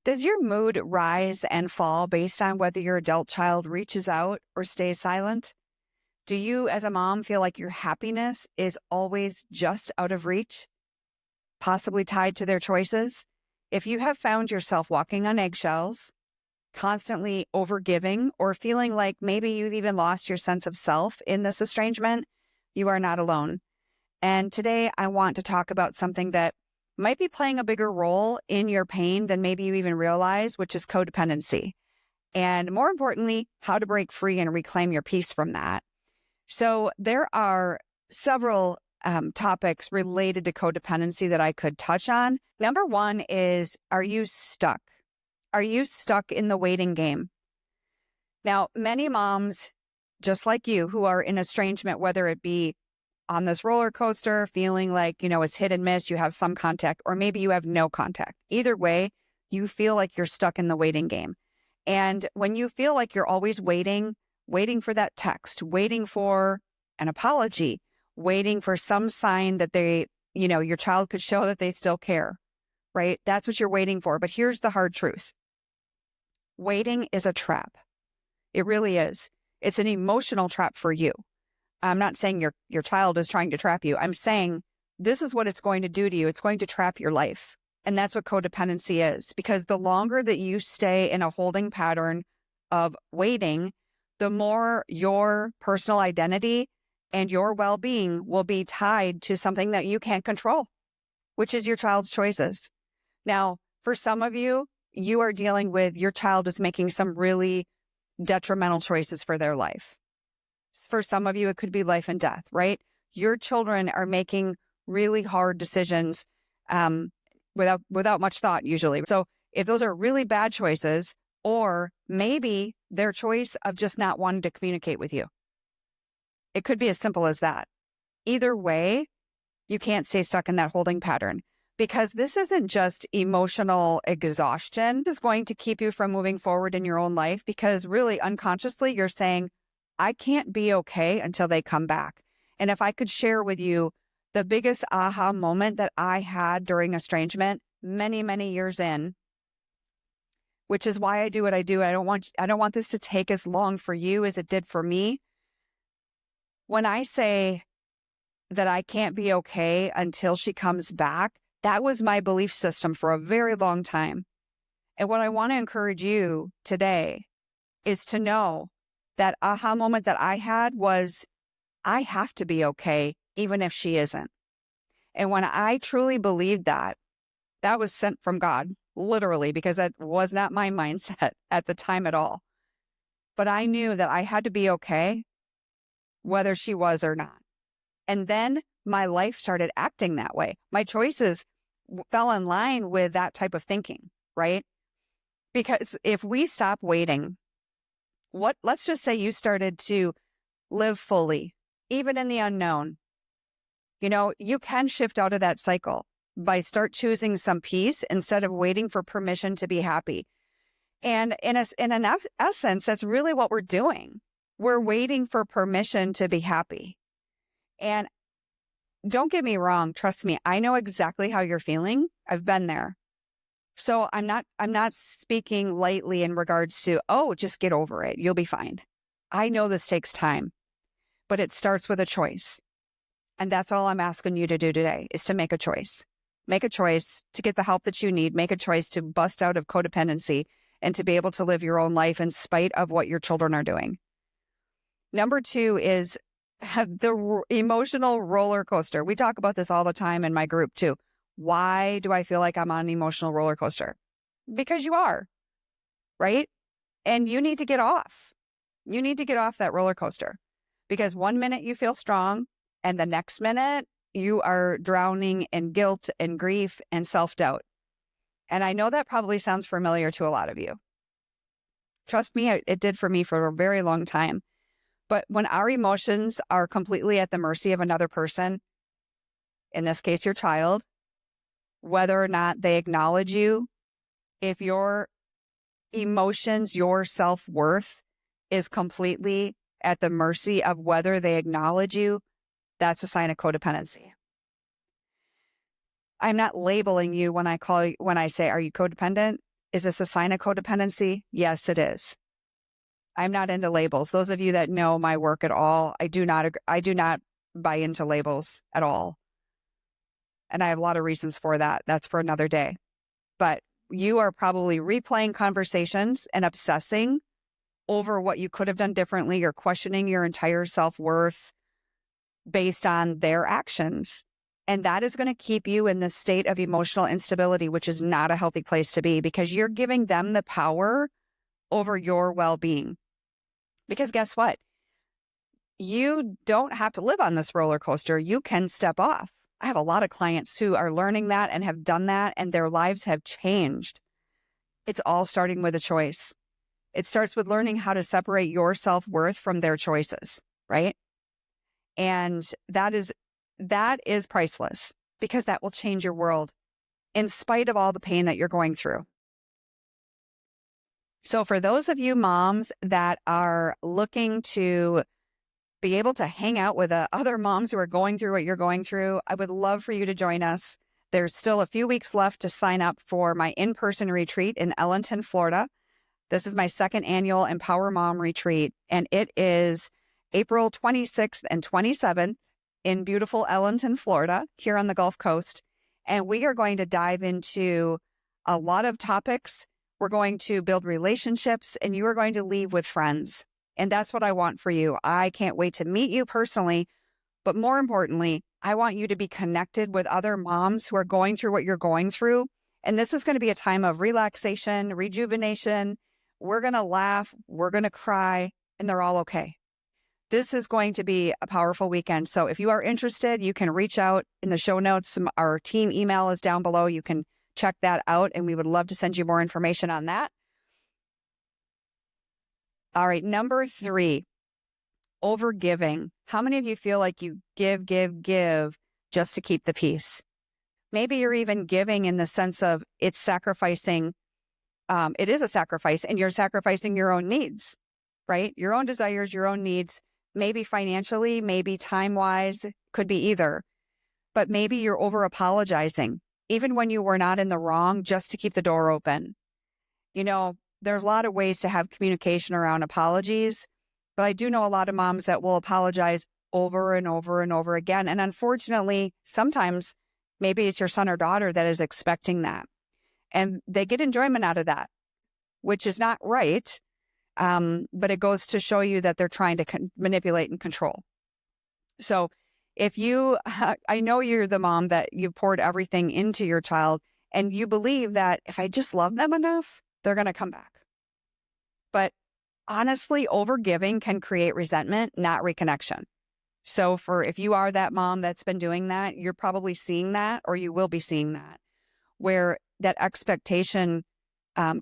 Does your mood rise and fall based on whether your adult child reaches out or stays silent? Do you, as a mom, feel like your happiness is always just out of reach, possibly tied to their choices? If you have found yourself walking on eggshells, constantly overgiving, or feeling like maybe you've even lost your sense of self in this estrangement, you are not alone. And today I want to talk about something that might be playing a bigger role in your pain than maybe you even realize, which is codependency. And more importantly, how to break free and reclaim your peace from that. So there are several topics related to codependency that I could touch on. Number one is, are you stuck? Are you stuck in the waiting game? Now, many moms, just like you, who are in estrangement, whether it be on this roller coaster, feeling like, it's hit and miss, you have some contact, or maybe you have no contact. Either way, you feel like you're stuck in the waiting game. And when you feel like you're always waiting for that text, waiting for an apology, waiting for some sign that your child could show that they still care, right? That's what you're waiting for. But here's the hard truth. Waiting is a trap. It really is. It's an emotional trap for you. I'm not saying your child is trying to trap you. I'm saying this is what it's going to do to you. It's going to trap your life. And that's what codependency is. Because the longer that you stay in a holding pattern of waiting, the more your personal identity and your well-being will be tied to something that you can't control, which is your child's choices. Now, for some of you, you are dealing with your child is making some really detrimental choices for their life. For some of you, it could be life and death, right? Your children are making really hard decisions without much thought usually. So if those are really bad choices, or maybe their choice of just not wanting to communicate with you, it could be as simple as that. Either way, you can't stay stuck in that holding pattern, because this isn't just emotional exhaustion. This is going to keep you from moving forward in your own life, because really unconsciously you're saying, I can't be okay until they come back. And if I could share with you the biggest aha moment that I had during estrangement many, many years in, which is why I do what I do. I don't want this to take as long for you as it did for me. When I say that I can't be okay until she comes back, that was my belief system for a very long time. And what I want to encourage you today is to know that aha moment that I had was, I have to be okay, even if she isn't. And when I truly believed that, that was sent from God, literally, because that was not my mindset at the time at all. But I knew that I had to be okay, whether she was or not. And then my life started acting that way. My choices fell in line with that type of thinking, right? Because if we stop waiting, let's just say you started to live fully, even in the unknown. You can shift out of that cycle by start choosing some peace instead of waiting for permission to be happy. And in an essence, that's really what we're doing. We're waiting for permission to be happy. And don't get me wrong, trust me, I know exactly how you're feeling. I've been there. So I'm not speaking lightly in regards to, just get over it. You'll be fine. I know this takes time, but it starts with a choice. And that's all I'm asking you to do today, is to make a choice. Make a choice to get the help that you need. Make a choice to bust out of codependency and to be able to live your own life in spite of what your children are doing. Number two is the emotional roller coaster. We talk about this all the time in my group too. Why do I feel like I'm on an emotional roller coaster? Because you are, right? And you need to get off. You need to get off that roller coaster, because one minute you feel strong and the next minute you are drowning in guilt and grief and self-doubt. And I know that probably sounds familiar to a lot of you. Trust me, it did for me for a very long time. But when our emotions are completely at the mercy of another person, in this case, your child, whether or not they acknowledge you, if your emotions, your self-worth is completely at the mercy of whether they acknowledge you, that's a sign of codependency. I'm not labeling you when I say, are you codependent? Is this a sign of codependency? Yes, it is. I'm not into labels. Those of you that know my work at all, I do not buy into labels at all. And I have a lot of reasons for that. That's for another day. But you are probably replaying conversations and obsessing over what you could have done differently. You're questioning your entire self-worth based on their actions. And that is going to keep you in this state of emotional instability, which is not a healthy place to be, because you're giving them the power over your well-being. Because guess what? You don't have to live on this roller coaster. You can step off. I have a lot of clients who are learning that and have done that, and their lives have changed. It's all starting with a choice. It starts with learning how to separate your self-worth from their choices, right? And that is priceless, because that will change your world in spite of all the pain that you're going through. So for those of you moms that are looking to be able to hang out with other moms who are going through what you're going through, I would love for you to join us. There's still a few weeks left to sign up for my in-person retreat in Ellenton, Florida. This is my second annual Empower Mom retreat, and it is April 26th and 27th in beautiful Ellenton, Florida, here on the Gulf Coast. And we are going to dive into a lot of topics. We're going to build relationships, and you are going to leave with friends. And that's what I want for you. I can't wait to meet you personally, but more importantly, I want you to be connected with other moms who are going through what you're going through. And this is going to be a time of relaxation, rejuvenation. We're going to laugh, we're going to cry, and they're all okay. This is going to be a powerful weekend. So if you are interested, you can reach out in the show notes. Our team email is down below. You can check that out, and we would love to send you more information on that. All right, number 3, overgiving. How many of you feel like you give just to keep the peace? Maybe you're even giving in the sense of it's sacrificing. It is a sacrifice, and you're sacrificing your own needs, right? Your own desires, your own needs, maybe financially, maybe time-wise, could be either. But maybe you're over-apologizing, even when you were not in the wrong, just to keep the door open. You know, there's a lot of ways to have communication around apologies, but I do know a lot of moms that will apologize over and over and over again. And unfortunately, sometimes maybe it's your son or daughter that is expecting that. And they get enjoyment out of that, which is not right. But it goes to show you that they're trying to manipulate and control. So if you, I know you're the mom that you poured everything into your child, and you believe that if I just love them enough, they're going to come back. But honestly, overgiving can create resentment, not reconnection. So if you are that mom that's been doing that, you're probably seeing that, or you will be seeing that, where that expectation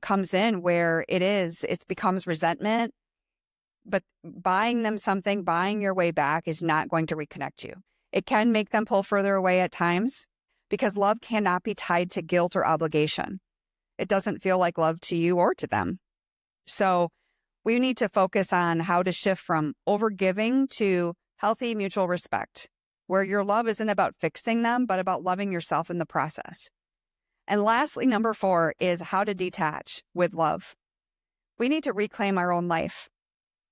comes in, where it becomes resentment. But buying them something, buying your way back is not going to reconnect you. It can make them pull further away at times, because love cannot be tied to guilt or obligation. It doesn't feel like love to you or to them. So we need to focus on how to shift from overgiving to healthy mutual respect, where your love isn't about fixing them, but about loving yourself in the process. And lastly, number 4 is how to detach with love. We need to reclaim our own life.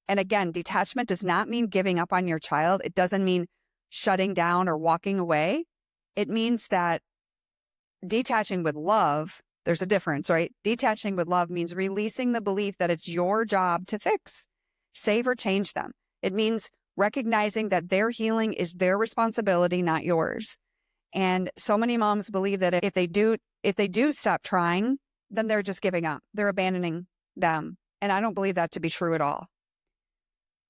And again, detachment does not mean giving up on your child. It doesn't mean shutting down or walking away. It means that detaching with love, there's a difference, right? Detaching with love means releasing the belief that it's your job to fix, save, or change them. It means recognizing that their healing is their responsibility, not yours. And so many moms believe that if they do stop trying, then they're just giving up. They're abandoning them. And I don't believe that to be true at all.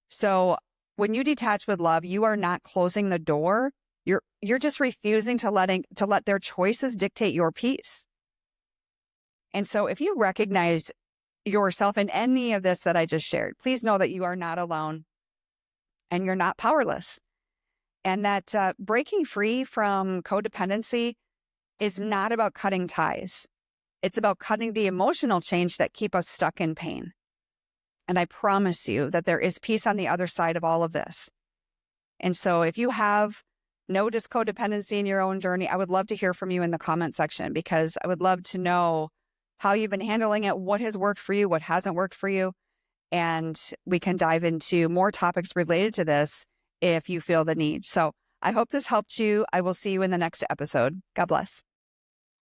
So when you detach with love, you are not closing the door. You're just refusing to let their choices dictate your peace. And so if you recognize yourself in any of this that I just shared, please know that you are not alone and you're not powerless. And that breaking free from codependency is not about cutting ties. It's about cutting the emotional chains that keep us stuck in pain. And I promise you that there is peace on the other side of all of this. And so if you have noticed codependency in your own journey, I would love to hear from you in the comment section, because I would love to know how you've been handling it, what has worked for you, what hasn't worked for you. And we can dive into more topics related to this if you feel the need. So I hope this helped you. I will see you in the next episode. God bless.